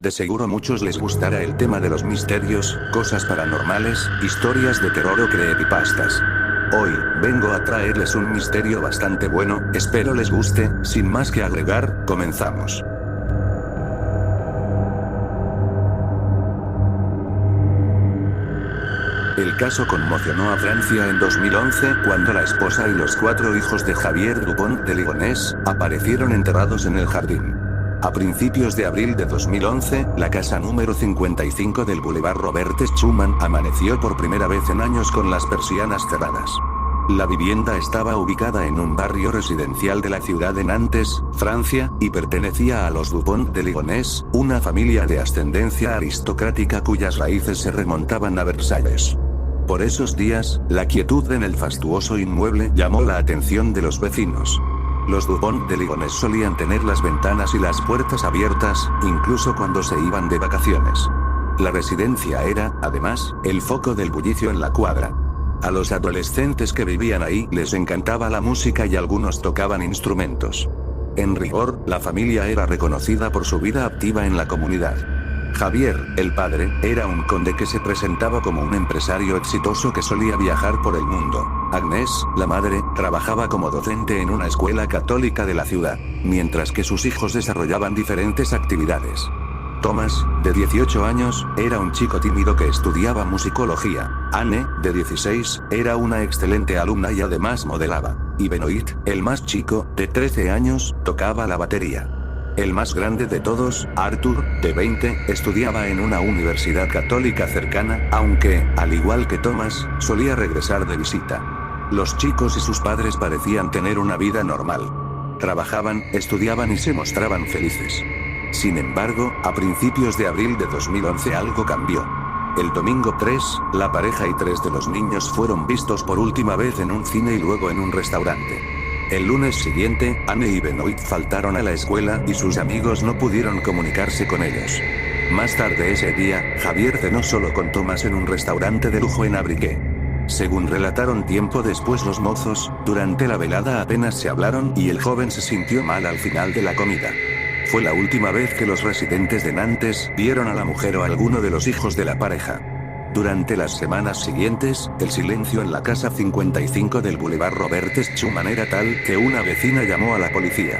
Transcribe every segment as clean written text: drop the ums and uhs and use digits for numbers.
De seguro muchos les gustará el tema de los misterios, cosas paranormales, historias de terror o creepypastas. Hoy, vengo a traerles un misterio bastante bueno, espero les guste. Sin más que agregar, comenzamos. El caso conmocionó a Francia en 2011 cuando la esposa y los 4 hijos de Javier Dupont de Ligonnès aparecieron enterrados en el jardín. A principios de abril de 2011, la casa número 55 del Boulevard Robert Schuman amaneció por primera vez en años con las persianas cerradas. La vivienda estaba ubicada en un barrio residencial de la ciudad de Nantes, Francia, y pertenecía a los Dupont de Ligonnès, una familia de ascendencia aristocrática cuyas raíces se remontaban a Versalles. Por esos días, la quietud en el fastuoso inmueble llamó la atención de los vecinos. Los Dupont de Ligonnès solían tener las ventanas y las puertas abiertas, incluso cuando se iban de vacaciones. La residencia era, además, el foco del bullicio en la cuadra. A los adolescentes que vivían ahí les encantaba la música y algunos tocaban instrumentos. En rigor, la familia era reconocida por su vida activa en la comunidad. Javier, el padre, era un conde que se presentaba como un empresario exitoso que solía viajar por el mundo. Agnès, la madre, trabajaba como docente en una escuela católica de la ciudad, mientras que sus hijos desarrollaban diferentes actividades. Thomas, de 18 años, era un chico tímido que estudiaba musicología. Anne, de 16, era una excelente alumna y además modelaba. Y Benoit, el más chico, de 13 años, tocaba la batería. El más grande de todos, Arthur, de 20, estudiaba en una universidad católica cercana, aunque, al igual que Thomas, solía regresar de visita. Los chicos y sus padres parecían tener una vida normal. Trabajaban, estudiaban y se mostraban felices. Sin embargo, a principios de abril de 2011 algo cambió. El domingo 3, la pareja y 3 de los niños fueron vistos por última vez en un cine y luego en un restaurante. El lunes siguiente, Anne y Benoit faltaron a la escuela y sus amigos no pudieron comunicarse con ellos. Más tarde ese día, Javier cenó solo con Thomas en un restaurante de lujo en Abrique. Según relataron tiempo después los mozos, durante la velada apenas se hablaron y el joven se sintió mal al final de la comida. Fue la última vez que los residentes de Nantes vieron a la mujer o a alguno de los hijos de la pareja. Durante las semanas siguientes, el silencio en la casa 55 del Boulevard Robert Schuman era tal que una vecina llamó a la policía.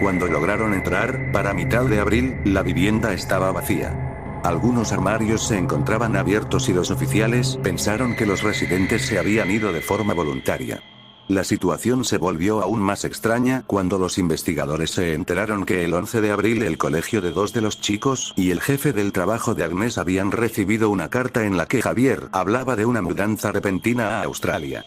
Cuando lograron entrar, para mitad de abril, la vivienda estaba vacía. Algunos armarios se encontraban abiertos y los oficiales pensaron que los residentes se habían ido de forma voluntaria. La situación se volvió aún más extraña cuando los investigadores se enteraron que el 11 de abril el colegio de 2 de los chicos y el jefe del trabajo de Agnès habían recibido una carta en la que Javier hablaba de una mudanza repentina a Australia.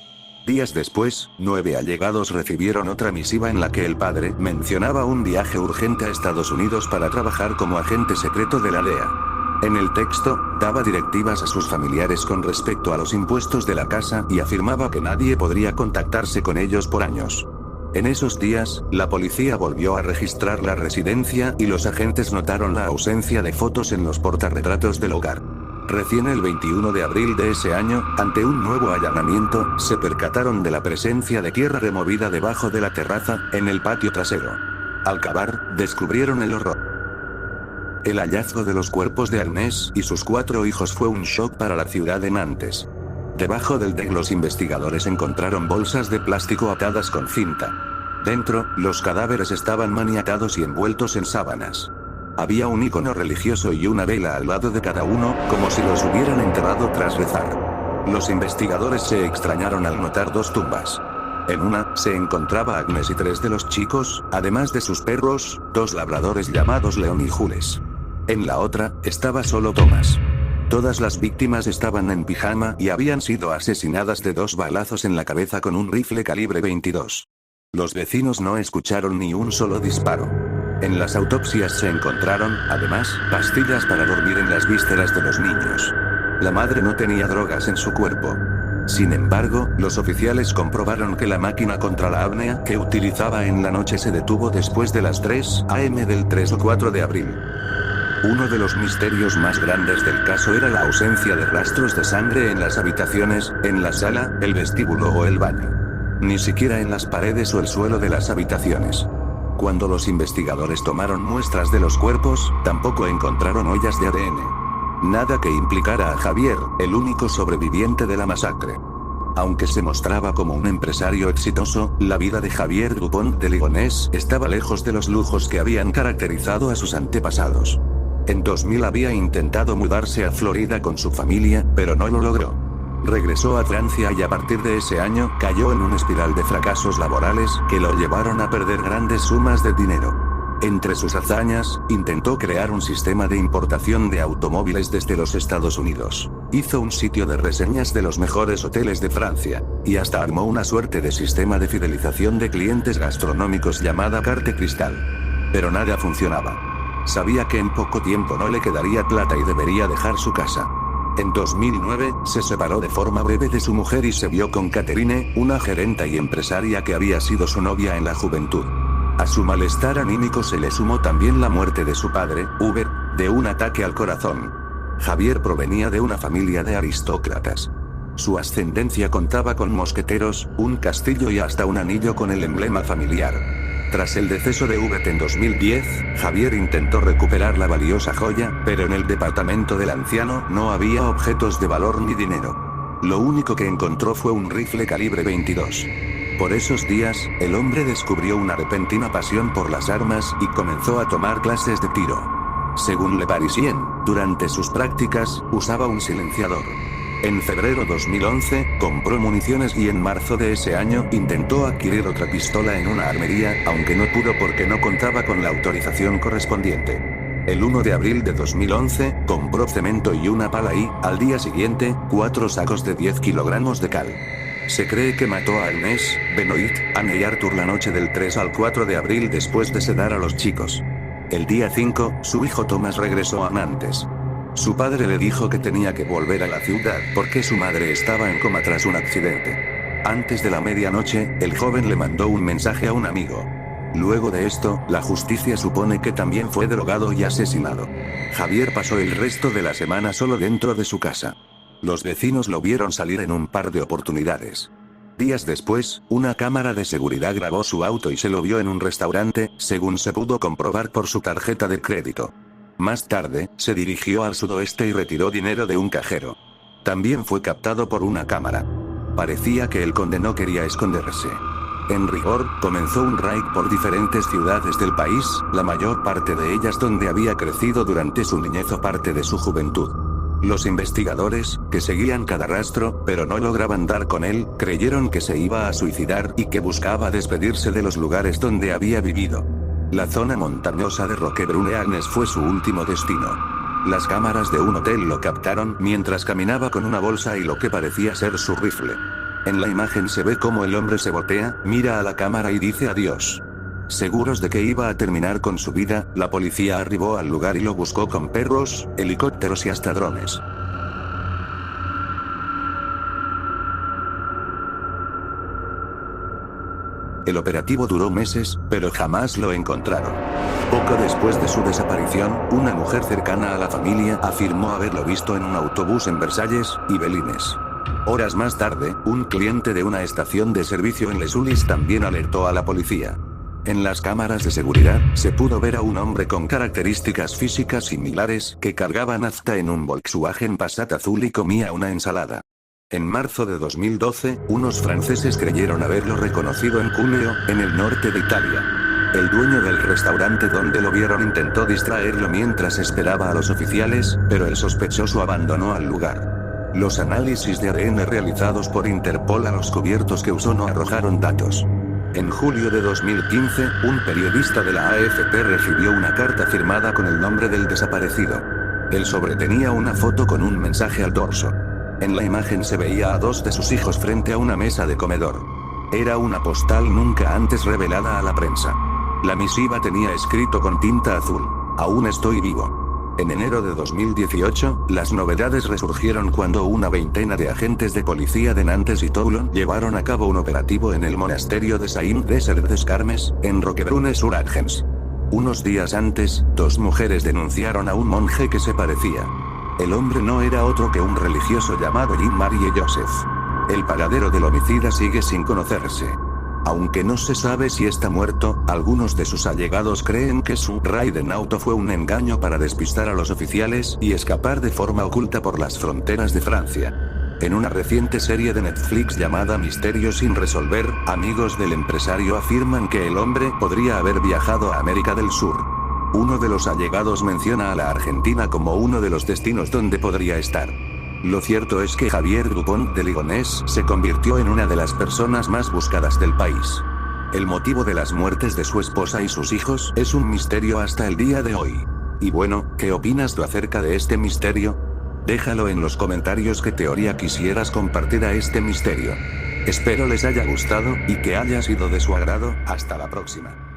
Días después, 9 allegados recibieron otra misiva en la que el padre mencionaba un viaje urgente a Estados Unidos para trabajar como agente secreto de la DEA. En el texto, daba directivas a sus familiares con respecto a los impuestos de la casa y afirmaba que nadie podría contactarse con ellos por años. En esos días, la policía volvió a registrar la residencia y los agentes notaron la ausencia de fotos en los portarretratos del hogar. Recién el 21 de abril de ese año, ante un nuevo allanamiento, se percataron de la presencia de tierra removida debajo de la terraza, en el patio trasero. Al cavar, descubrieron el horror. El hallazgo de los cuerpos de Agnès y sus 4 hijos fue un shock para la ciudad de Nantes. Debajo del deck los investigadores encontraron bolsas de plástico atadas con cinta. Dentro, los cadáveres estaban maniatados y envueltos en sábanas. Había un icono religioso y una vela al lado de cada uno, como si los hubieran enterrado tras rezar. Los investigadores se extrañaron al notar 2 tumbas. En una, se encontraba Agnès y 3 de los chicos, además de sus perros, 2 labradores llamados León y Jules. En la otra, estaba solo Thomas. Todas las víctimas estaban en pijama y habían sido asesinadas de 2 balazos en la cabeza con un rifle calibre 22. Los vecinos no escucharon ni un solo disparo. En las autopsias se encontraron, además, pastillas para dormir en las vísceras de los niños. La madre no tenía drogas en su cuerpo. Sin embargo, los oficiales comprobaron que la máquina contra la apnea que utilizaba en la noche se detuvo después de las 3 a.m. del 3 o 4 de abril. Uno de los misterios más grandes del caso era la ausencia de rastros de sangre en las habitaciones, en la sala, el vestíbulo o el baño. Ni siquiera en las paredes o el suelo de las habitaciones. Cuando los investigadores tomaron muestras de los cuerpos, tampoco encontraron huellas de ADN. Nada que implicara a Javier, el único sobreviviente de la masacre. Aunque se mostraba como un empresario exitoso, la vida de Javier Dupont de Ligonnès estaba lejos de los lujos que habían caracterizado a sus antepasados. En 2000 había intentado mudarse a Florida con su familia, pero no lo logró. Regresó a Francia y a partir de ese año cayó en una espiral de fracasos laborales que lo llevaron a perder grandes sumas de dinero. Entre sus hazañas, intentó crear un sistema de importación de automóviles desde los Estados Unidos. Hizo un sitio de reseñas de los mejores hoteles de Francia, y hasta armó una suerte de sistema de fidelización de clientes gastronómicos llamada Carte Cristal. Pero nada funcionaba. Sabía que en poco tiempo no le quedaría plata y debería dejar su casa. En 2009, se separó de forma breve de su mujer y se vio con Catherine, una gerenta y empresaria que había sido su novia en la juventud. A su malestar anímico se le sumó también la muerte de su padre, Hubert, de un ataque al corazón. Javier provenía de una familia de aristócratas. Su ascendencia contaba con mosqueteros, un castillo y hasta un anillo con el emblema familiar. Tras el deceso de Hubert en 2010, Javier intentó recuperar la valiosa joya, pero en el departamento del anciano no había objetos de valor ni dinero. Lo único que encontró fue un rifle calibre 22. Por esos días, el hombre descubrió una repentina pasión por las armas y comenzó a tomar clases de tiro. Según Le Parisien, durante sus prácticas, usaba un silenciador. En febrero 2011, compró municiones y en marzo de ese año intentó adquirir otra pistola en una armería, aunque no pudo porque no contaba con la autorización correspondiente. El 1 de abril de 2011, compró cemento y una pala y, al día siguiente, 4 sacos de 10 kilogramos de cal. Se cree que mató a Ernest, Benoit, Anne y Arthur la noche del 3 al 4 de abril después de sedar a los chicos. El día 5, su hijo Thomas regresó a Nantes. Su padre le dijo que tenía que volver a la ciudad porque su madre estaba en coma tras un accidente. Antes de la medianoche, el joven le mandó un mensaje a un amigo. Luego de esto, la justicia supone que también fue drogado y asesinado. Javier pasó el resto de la semana solo dentro de su casa. Los vecinos lo vieron salir en un par de oportunidades. Días después, una cámara de seguridad grabó su auto y se lo vio en un restaurante, según se pudo comprobar por su tarjeta de crédito. Más tarde, se dirigió al sudoeste y retiró dinero de un cajero. También fue captado por una cámara. Parecía que el conde no quería esconderse. En rigor, comenzó un raid por diferentes ciudades del país, la mayor parte de ellas donde había crecido durante su niñez o parte de su juventud. Los investigadores, que seguían cada rastro, pero no lograban dar con él, creyeron que se iba a suicidar y que buscaba despedirse de los lugares donde había vivido. La zona montañosa de Roquebrune-Agnes fue su último destino. Las cámaras de un hotel lo captaron mientras caminaba con una bolsa y lo que parecía ser su rifle. En la imagen se ve cómo el hombre se voltea, mira a la cámara y dice adiós. Seguros de que iba a terminar con su vida, la policía arribó al lugar y lo buscó con perros, helicópteros y hasta drones. El operativo duró meses, pero jamás lo encontraron. Poco después de su desaparición, una mujer cercana a la familia afirmó haberlo visto en un autobús en Versalles, Yvelines. Horas más tarde, un cliente de una estación de servicio en Les Ulis también alertó a la policía. En las cámaras de seguridad, se pudo ver a un hombre con características físicas similares que cargaba nafta en un Volkswagen Passat azul y comía una ensalada. En marzo de 2012, unos franceses creyeron haberlo reconocido en Cuneo, en el norte de Italia. El dueño del restaurante donde lo vieron intentó distraerlo mientras esperaba a los oficiales, pero el sospechoso abandonó al lugar. Los análisis de ADN realizados por Interpol a los cubiertos que usó no arrojaron datos. En julio de 2015, un periodista de la AFP recibió una carta firmada con el nombre del desaparecido. El sobre tenía una foto con un mensaje al dorso. En la imagen se veía a 2 de sus hijos frente a una mesa de comedor. Era una postal nunca antes revelada a la prensa. La misiva tenía escrito con tinta azul: "Aún estoy vivo". En enero de 2018, las novedades resurgieron cuando una veintena de agentes de policía de Nantes y Toulon llevaron a cabo un operativo en el monasterio de Saint-Desert-des-Carmes, en Roquebrune-sur-Argens. Unos días antes, 2 mujeres denunciaron a un monje que se parecía. El hombre no era otro que un religioso llamado Jean-Marie Joseph. El paradero del homicida sigue sin conocerse. Aunque no se sabe si está muerto, algunos de sus allegados creen que su raid en auto fue un engaño para despistar a los oficiales y escapar de forma oculta por las fronteras de Francia. En una reciente serie de Netflix llamada Misterio sin resolver, amigos del empresario afirman que el hombre podría haber viajado a América del Sur. Uno de los allegados menciona a la Argentina como uno de los destinos donde podría estar. Lo cierto es que Javier Dupont de Ligonnès se convirtió en una de las personas más buscadas del país. El motivo de las muertes de su esposa y sus hijos es un misterio hasta el día de hoy. Y bueno, ¿qué opinas tú acerca de este misterio? Déjalo en los comentarios qué teoría quisieras compartir a este misterio. Espero les haya gustado, y que haya sido de su agrado. Hasta la próxima.